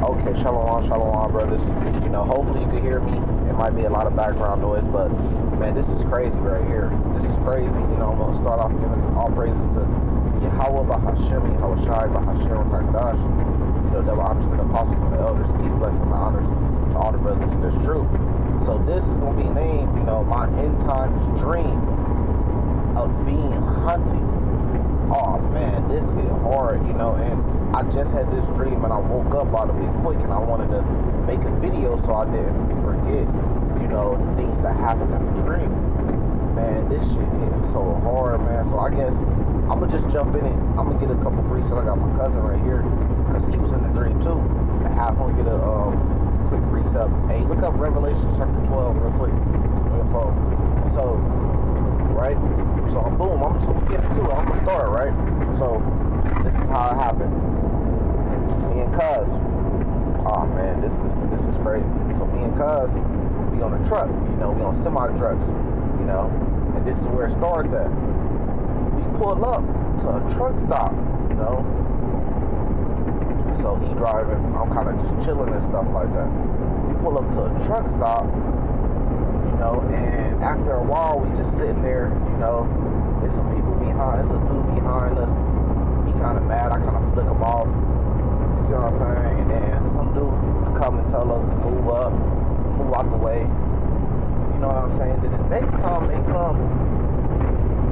Okay, shalom, brothers. Hopefully you can hear me. It might be a lot of background noise, but man, this is crazy right here. This is crazy. I'm gonna start off giving all praises to Yahweh Bahashem, Yahweh Shai Bahashem Hakadosh. Double honors to the apostles and the elders. Peace, blessings, and honors to all the brothers in this truth. So this is gonna be named, my end times dream of being hunted. Oh man, this hit hard, and I just had this dream and I woke up out of it quick and I wanted to make a video so I didn't forget, the things that happened in the dream. Man, this shit hit so hard, man. So I guess I'm gonna just jump in it. I'm gonna get a couple precepts. I got my cousin right here because he was in the dream too. And have him get a quick precept. Hey, look up Revelation chapter 12 real quick on your phone. So, right? So boom, I'm gonna get into it. I'm gonna start, right? So this is how it happened. Me and Cuz, oh man, this is crazy. So me and Cuz, we on a truck, we on semi trucks, and this is where it starts at. We pull up to a truck stop, So he driving, I'm kind of just chilling and stuff like that. We pull up to a truck stop, and after a while we just sitting there, there's some people behind, there's a dude behind us. He kind of mad, I kind of flick him off. You see what I'm saying? And then some dude come and tell us to move up, move out the way. You know what I'm saying? Then the next time they come,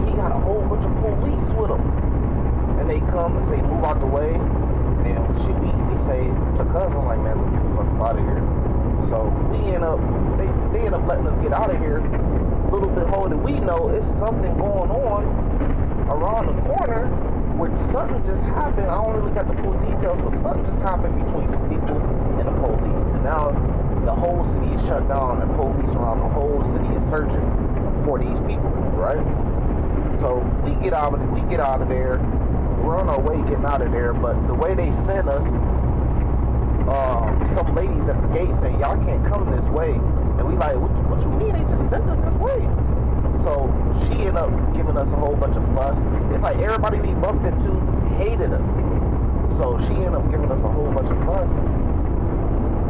he got a whole bunch of police with him. And they come and say, move out the way. And then we say to cousin, like, man, let's get the fuck out of here. So we end up, they end up letting us get out of here. Little bit holding, we know it's something going on around the corner where something just happened. I don't really got the full details, but something just happened between some people and the police. And now the whole city is shut down and police around the whole city is searching for these people, right? So we get out of there. We're on our way getting out of there, but the way they sent us, some ladies at the gate saying, y'all can't come this way. And we like, what you mean? They just sent us this way. So she ended up giving us a whole bunch of fuss. It's like everybody we bumped into hated us. So she ended up giving us a whole bunch of fuss.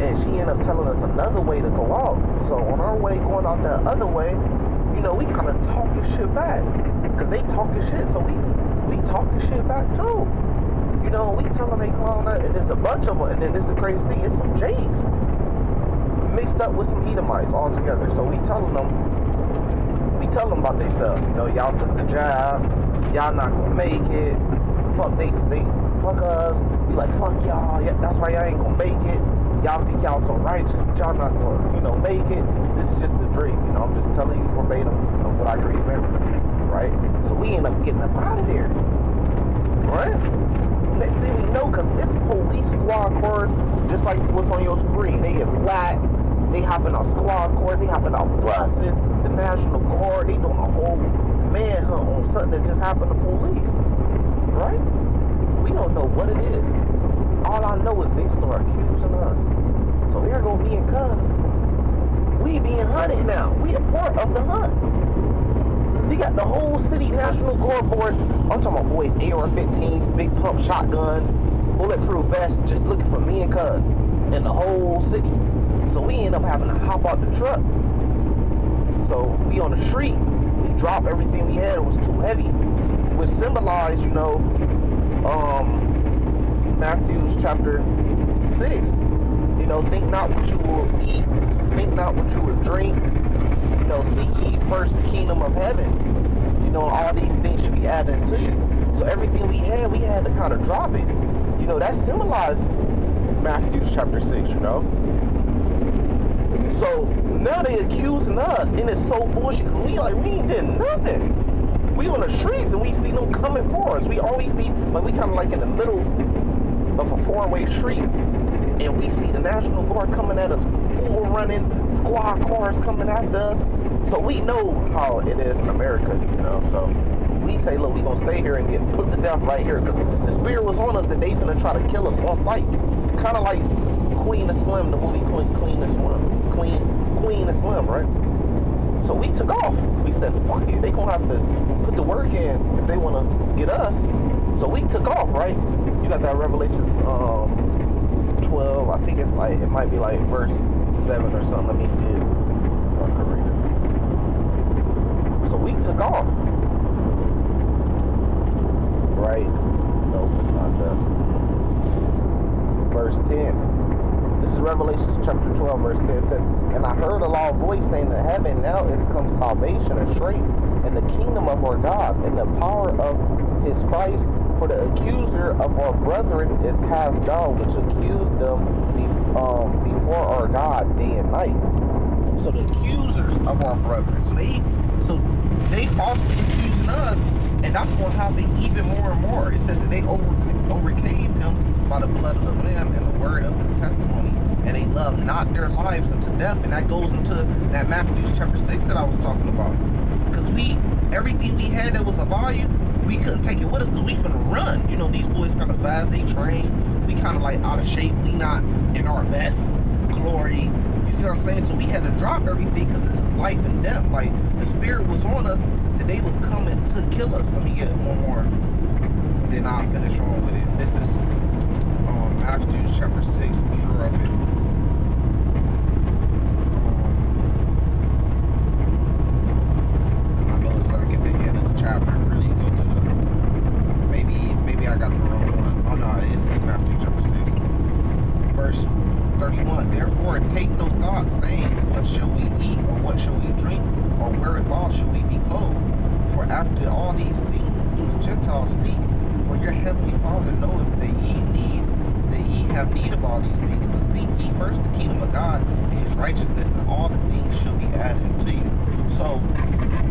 And she ended up telling us another way to go out. So on our way going out that other way, we kind of talking shit back. Because they talking shit, so we talking shit back too. We telling they clown that, and there's a bunch of them. And then this is the crazy thing, it's some J's mixed up with some Edomites all together. So we tell them about themselves. Y'all took the job, y'all not gonna make it. Fuck us. We like, fuck y'all. Yeah, that's why y'all ain't gonna make it. Y'all think y'all so righteous, but y'all not gonna, make it. This is just the dream. I'm just telling you verbatim of what I can remember, right? So we end up getting up out of there, right? Next thing we know, because it's police squad cars, just like what's on your screen. They get black. They hopping on squad cars. They hopping on buses. The National Guard. They doing a whole manhunt on something that just happened to police, right? We don't know what it is. All I know is they start accusing us. So here go me and Cuz. We being hunted now. We a part of the hunt. They got the whole city National Guard force. I'm talking about boys, AR-15, big pump shotguns, bulletproof vests, just looking for me and Cuz in the whole city. So we end up having to hop out the truck. So we on the street. We dropped everything we had. It was too heavy. Which symbolized, Matthew chapter 6. Think not what you will eat. Think not what you will drink. Seek ye first the kingdom of heaven. All these things should be added to you. So everything we had to kind of drop it. That symbolized Matthew chapter 6, So now they accusing us, and it's so bullshit, because we ain't did nothing. We on the streets, and we see them coming for us. We always see, we kind of like in the middle of a four-way street, and we see the National Guard coming at us, full running, squad cars coming after us. So we know how it is in America, So we say, look, we gonna stay here and get put to death right here, because the spirit was on us that they finna try to kill us on sight. Kind of like Queen and Slim, the movie Queen and Slim, right? So we took off. We said, fuck it, they gonna have to put the work in if they wanna get us. So we took off, right? You got that Revelations 12, I think it's like, it might be like verse 7 or something. Let me see it. I can read it. So we took off. Right? No, it's not that. Verse 10. This is Revelation chapter 12, verse 10. It says, and I heard a loud voice saying to heaven, now is come salvation and strength, and the kingdom of our God, and the power of his Christ. For the accuser of our brethren is cast down, which accused them before our God day and night. So the accusers of our brethren, so they falsely accusing us, and that's going to happen even more and more. It says that they overcame him by the blood of the Lamb and the word of his testimony, and they loved not their lives unto death. And that goes into that Matthew chapter 6 that I was talking about. Because everything we had that was of value, we couldn't take it with us because we finna run. You know, these boys kind of fast, they train. We kind of like out of shape. We not in our best glory. You see what I'm saying? So we had to drop everything because this is life and death. Like, the spirit was on us that they was coming to kill us. Let me get one more, and then I'll finish on with it. This is Matthew chapter 6, I'm sure of it. I know it's like at the end of the chapter, really go to the, maybe I got the wrong one. Oh no, it's Matthew chapter 6, verse 31. Therefore take no thought, saying, what shall we eat, or what shall we drink, or wherewithal shall we be clothed? For after all these things do the Gentiles seek. For your heavenly Father knoweth that ye have need of all these things. But seek ye first the kingdom of God and his righteousness, and all the things shall be added unto you. So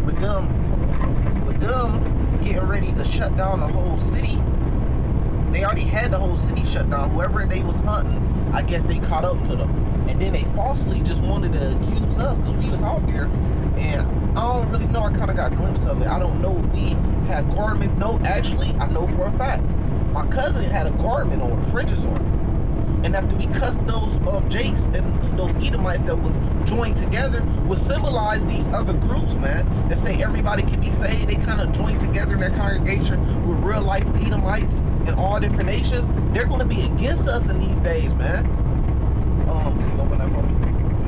with them getting ready to shut down the whole city, they already had the whole city shut down. Whoever they was hunting, I guess they caught up to them. And then they falsely just wanted to accuse us because we was out there. And I don't really know. I kind of got a glimpse of it. I don't know if we had garment. No, actually, I know for a fact. My cousin had a garment on with fringes on it. And after we cussed those Jakes and those Edomites that was joined together, would symbolize these other groups, man, that say everybody can be saved. They kind of joined together in their congregation with real life Edomites and all different nations. They're going to be against us in these days, man. Can you open that for me?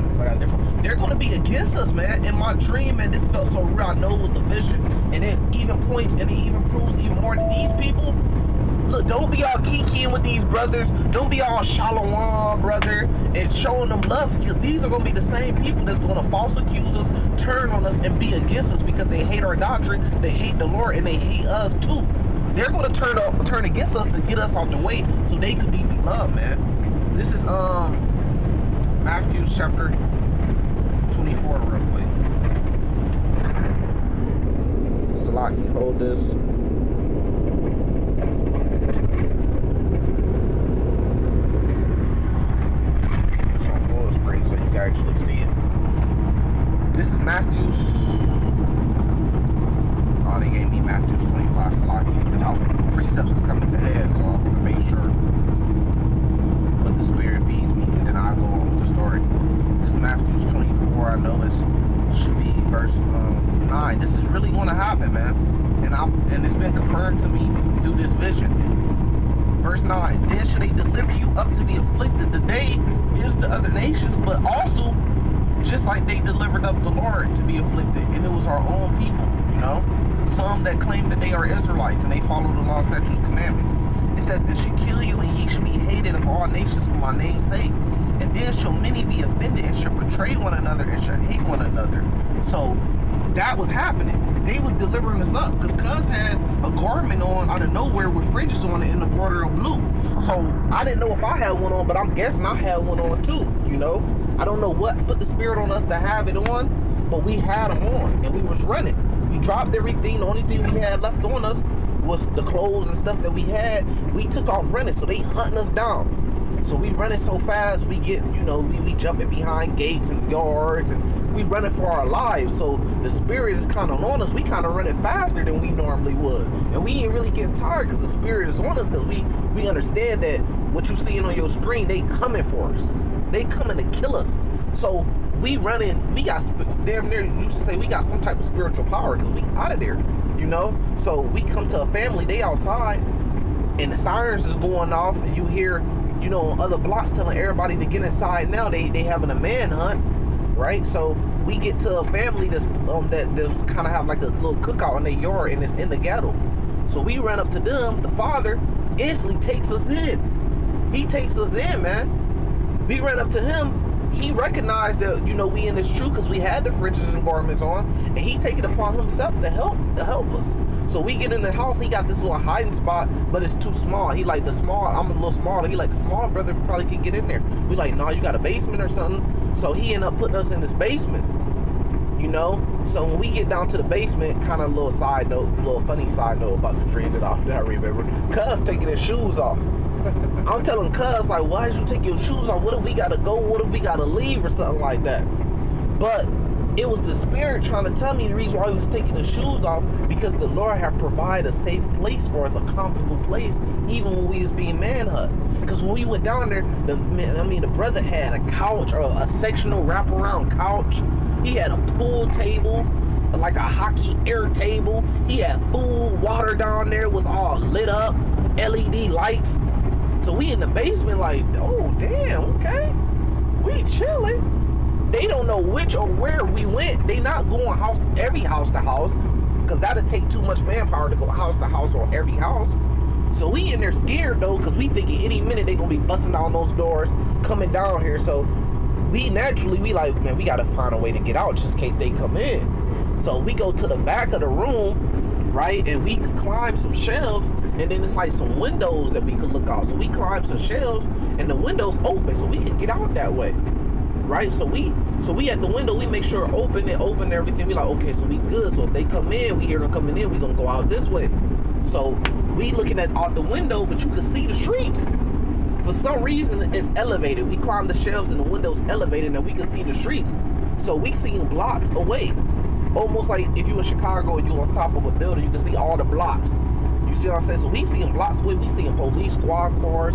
Because I got a different. They're going to be against us, man. In my dream, man, this felt so real. I know it was a vision. And it even points and it even proves even more that these people, look, don't be all kikiing with these brothers. Don't be all shalom, brother, and showing them love, because these are going to be the same people that's going to false accuse us, turn on us, and be against us because they hate our doctrine, they hate the Lord, and they hate us too. They're going to turn against us to get us out the way so they could be beloved, man. This is Matthew chapter 24 real quick. Salaki, hold this. So you can actually see it. This is Matthew's. Oh, they gave me Matthew's 25 Salaki. Because all the precepts is coming to head, so I'm going to make sure what the Spirit feeds me, and then I'll go on with the story. This is Matthew's 24. I know it should be verse 9. This is really going to happen, man. And it's been confirmed to me through this vision. Verse 9, then shall they deliver you up to be afflicted. The day is the other nations, but also just like they delivered up the Lord to be afflicted. And it was our own people, you know. Some that claim that they are Israelites and they follow the law, statutes, commandments. It says, and shall kill you, and ye shall be hated of all nations for my name's sake. And then shall many be offended, and shall betray one another, and shall hate one another. So that was happening. They was delivering us up because Cuz had a garment on out of nowhere with fringes on it in the border of blue. So I didn't know if I had one on, but I'm guessing I had one on too, you know. I don't know what put the spirit on us to have it on, but we had them on and we was running. We dropped everything. The only thing we had left on us was the clothes and stuff that we had. We took off running, so they hunting us down. So we running so fast, we get, you know, we jumping behind gates and yards, and we running for our lives. So the spirit is kind of on us. We kind of running faster than we normally would, and we ain't really getting tired because the spirit is on us, because we understand that what you seeing on your screen, they coming for us. They coming to kill us. So we running. We got damn near used to say we got some type of spiritual power because we out of there, you know. So we come to a family, they outside, and the sirens is going off, and you hear you know, on other blocks telling everybody to get inside now. They having a manhunt, right? So we get to a family that's kind of have like a little cookout in their yard, and it's in the ghetto. So we run up to them. The father instantly takes us in. He takes us in, man. We ran up to him. He recognized that, you know, we in this truth because we had the fringes and garments on, and he take it upon himself to help us. So we get in the house. He got this little hiding spot, but it's too small. He like, the small, I'm a little smaller. He like, the small brother probably can get in there. We like, no, you got a basement or something. So he ended up putting us in this basement, you know. So when we get down to the basement, kind of a little side note, a little funny side note about the dream that I remember. Cuz taking his shoes off. I'm telling Cuz, like, why did you take your shoes off? What if we gotta go? What if we gotta leave or something like that? But it was the spirit trying to tell me the reason why he was taking the shoes off, because the Lord had provided a safe place for us, a comfortable place, even when we was being manhunt. Because when we went down there, the brother had a couch, or a sectional wraparound couch. He had a pool table, like a hockey air table. He had food, water down there, was all lit up, LED lights. So we in the basement like, oh damn, okay, we chilling. They don't know which or where we went. They not going every house to house, because that'd take too much manpower to go house to house or every house. So we in there scared though, because we thinking any minute they gonna be busting down those doors, coming down here. So we like, man, we gotta find a way to get out just in case they come in. So we go to the back of the room, right, and we could climb some shelves, and then it's like some windows that we could look out. So we climb some shelves, and the windows open, so we can get out that way, right? So we at the window, we make sure open everything. We like, okay, so we good. So if they come in, we hear them coming in, we gonna go out this way. So we looking at out the window, but you can see the streets. For some reason, it's elevated. We climb the shelves and the windows elevated, and we can see the streets. So we seen blocks away. Almost like if you in Chicago and you on top of a building, you can see all the blocks. You see what I'm saying? So we seeing blocks away. We seeing police squad cars,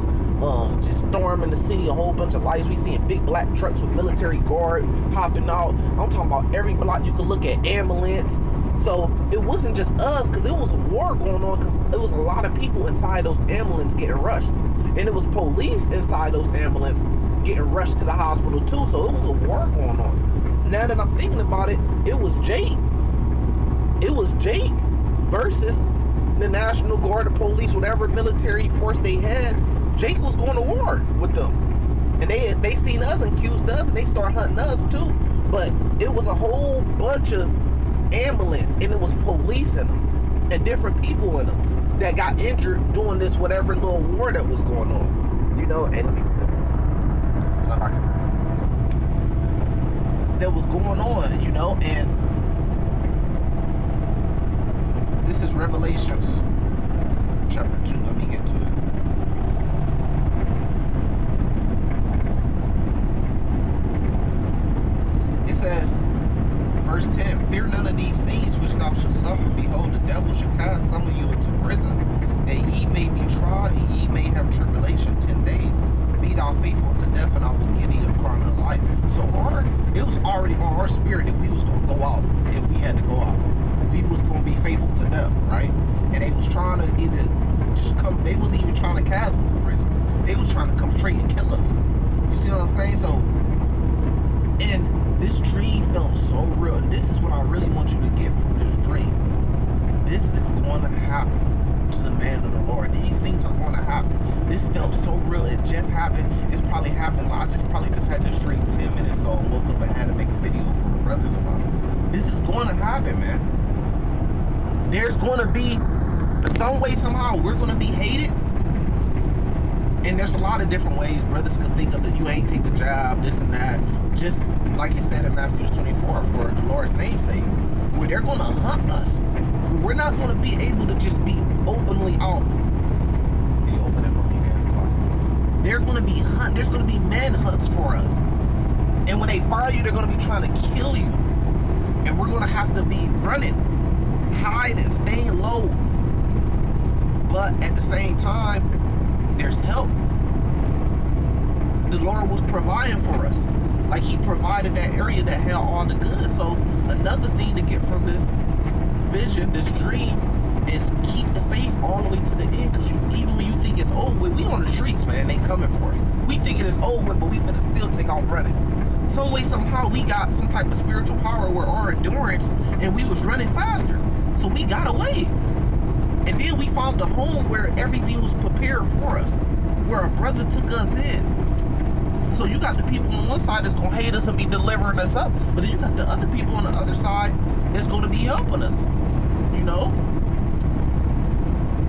just storming the city, a whole bunch of lights. We seeing big black trucks with military guard popping out. I'm talking about every block you could look at, ambulance. So it wasn't just us, because it was a war going on, because there was a lot of people inside those ambulances getting rushed. And it was police inside those ambulances getting rushed to the hospital too. So it was a war going on. Now that I'm thinking about it, it was Jake. It was Jake versus the National Guard, the police, whatever military force they had. Jake was going to war with them. And they seen us and accused us, and they start hunting us too. But it was a whole bunch of ambulance, and it was police in them, and different people in them that got injured doing this whatever little war that was going on, you know, and that was going on, you know. And this is Revelations chapter 2. Let me get to it. It says, verse 10, fear none of these things which thou shalt suffer. Behold, the devil shall cast some of you into prison, and ye may be tried, and ye may have tribulation 10 days. Be thou faithful unto death, and I will give thee the crown of life. So it was already on our spirit that we was going to go out if we had to go out. We was going to be faithful to death, right? And they was trying to either just come, they wasn't even trying to cast us to prison. They was trying to come straight and kill us. You see what I'm saying? So, and this dream felt so real. And this is what I really want you to get from this dream. This is going to happen to the man of the Lord. These things are going to happen. This felt so real. It just happened. It's probably happened. I probably just had this dream 10 minutes ago and woke up and had to make a video for the brothers about it. This is going to happen, man. There's going to be, some way, somehow, we're going to be hated. And there's a lot of different ways brothers could think of that. You ain't take the job, this and that. Just like it said in Matthew 24, for the Lord's name's sake, where they're going to hunt us. We're not going to be able to just be openly out. Can you open it for me, man? They're going to be hunt. There's going to be manhunts for us. And when they find you, they're going to be trying to kill you. And we're going to have to be running, hiding, staying low. But at the same time, there's help. The Lord was providing for us. Like he provided that area that had all the good. So another thing to get from this vision, this dream, is keep the faith all the way to the end, because even when you think it's over with, we on the streets, man, they coming for us. We thinking it's over with, but we finna still take off running. Some way, somehow, we got some type of spiritual power where our endurance, and we was running faster. So we got away. And then we found a home where everything was prepared for us, where a brother took us in. So you got the people on one side that's gonna hate us and be delivering us up, but then you got the other people on the other side that's gonna be helping us. You know?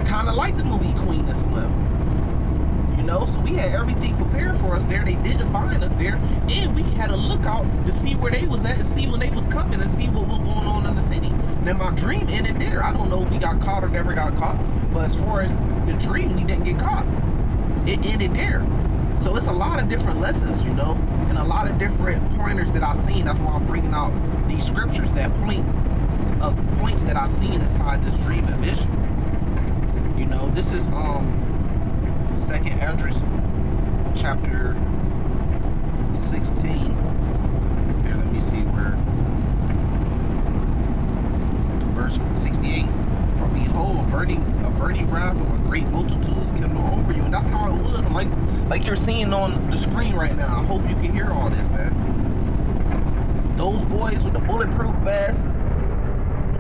Kinda like the movie Queen and Slim. You know, so we had everything prepared for us there. They didn't find us there, and we had a lookout to see where they was at and see when they was coming and see what was going on in the city. Now my dream ended there. I don't know if we got caught or never got caught, but as far as the dream, we didn't get caught. It ended there. So it's a lot of different lessons, you know, and a lot of different pointers that I've seen. That's why I'm bringing out these scriptures that points that I've seen inside this dream and vision. You know, this is 2nd Esdras chapter 16. Here, let me see where. Verse 68. For behold, a burning wrath of a great multitude is kindled over you. And that's how it was. Like you're seeing on the screen right now. I hope you can hear all this, man. Those boys with the bulletproof vests,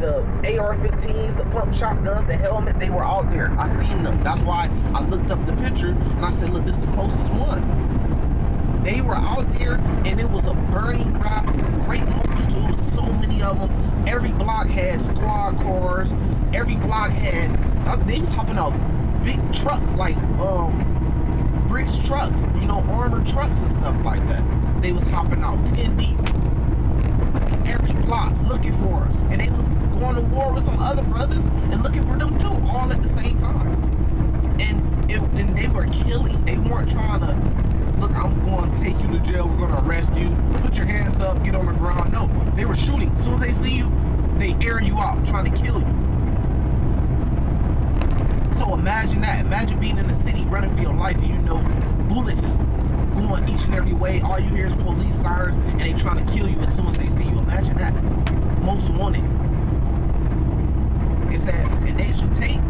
the AR-15s, the pump shotguns, the helmets, they were out there. I seen them. That's why I looked up the picture and I said, look, this is the closest one. They were out there, and it was a burning wrath of a great multitude, so many of them. Every block had squad cars. Every block had, they was hopping out big trucks, like bricks trucks, you know, armored trucks and stuff like that. They was hopping out 10 deep. Every block looking for us. And they was going to war with some other brothers and looking for them too, all at the same time. And they were killing. They weren't trying to, look, I'm going to take you to jail, we're going to arrest you, put your hands up, get on the ground. No, they were shooting. As soon as they see you, they air you out, trying to kill you. So imagine that. Imagine being in the city, running for your life, and you know bullets is going each and every way. All you hear is police sirens, and they trying to kill you as soon as they see you. Imagine that. Most wanted. It says, and they should take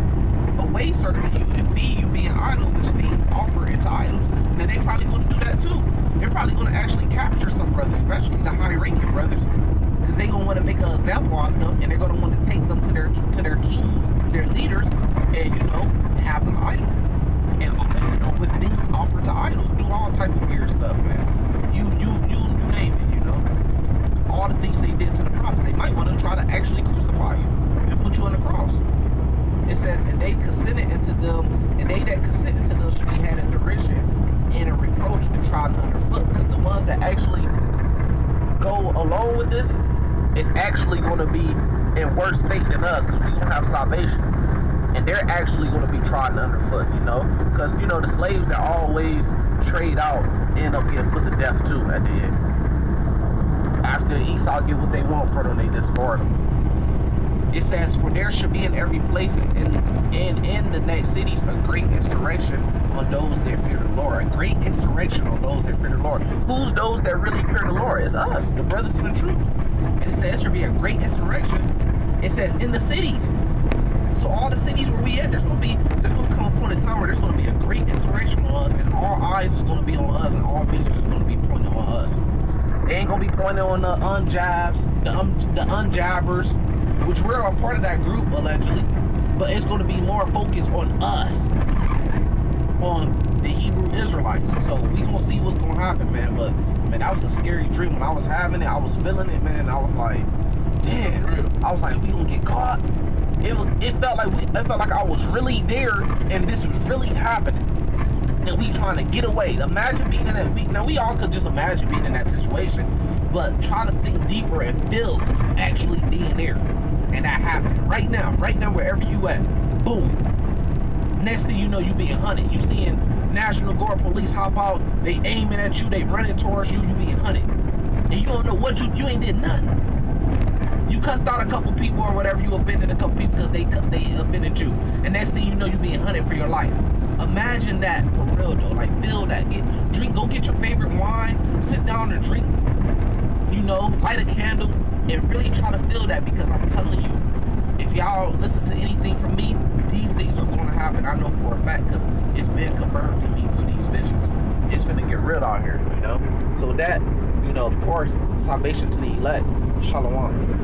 away certain of you and feed you being idle, which things offer into idols. Now they probably going to do that too. They're probably going to actually capture some brothers, especially the high-ranking brothers, because they're going to want to make an example out of them, and they're going to want to take them to their kings, their leaders, and you know, have them idle. And with things offered to idols, do all type of weird stuff, man. You name it, you know. All the things they did to the prophets, they might want to try to actually crucify you and put you on the cross. It says, and they consented into them, and they that consented to them should be had in derision and in reproach and trodden underfoot. Because the ones that actually go along with this is actually going to be in worse state than us, because we don't have salvation. And they're actually going to be trodden underfoot, you know? Because, you know, the slaves that always trade out end up getting put to death too at the end. After Esau get what they want from them, they discard them. It says, for there should be in every place and in the next cities a great insurrection on those that fear the Lord. A great insurrection on those that fear the Lord. Who's those that really fear the Lord? It's us, the brothers in the truth. And it says there should be a great insurrection. It says in the cities. So all the cities where we at, there's gonna come a point in time where there's gonna be a great insurrection on us, and all eyes is gonna be on us, and all fingers is gonna be pointing on us. They ain't gonna be pointing on the unjabs, the unjabbers, which we're a part of that group allegedly, but it's gonna be more focused on us, on the Hebrew Israelites. So we gonna see what's gonna happen, man. But man, that was a scary dream. When I was having it, I was feeling it, man. I was like, damn. I was like, we gonna get caught. It felt like I was really there, and this was really happening, and we trying to get away. Imagine being in that. We all could just imagine being in that situation, but try to think deeper and feel actually being there, and that happened right now, wherever you at. Boom. Next thing you know, you being hunted. You seeing National Guard police hop out, they aiming at you, they running towards you, you being hunted, and you don't know what you ain't did nothing. You cussed out a couple people or whatever, you offended a couple people because they offended you. And next thing you know, you being hunted for your life. Imagine that for real though. Like, feel that. Go get your favorite wine, sit down and drink. You know, light a candle and really try to feel that, because I'm telling you, if y'all listen to anything from me, these things are going to happen. I know for a fact because it's been confirmed to me through these visions. It's finna get real out here, you know. So that, you know, of course, salvation to the elect. Shalom.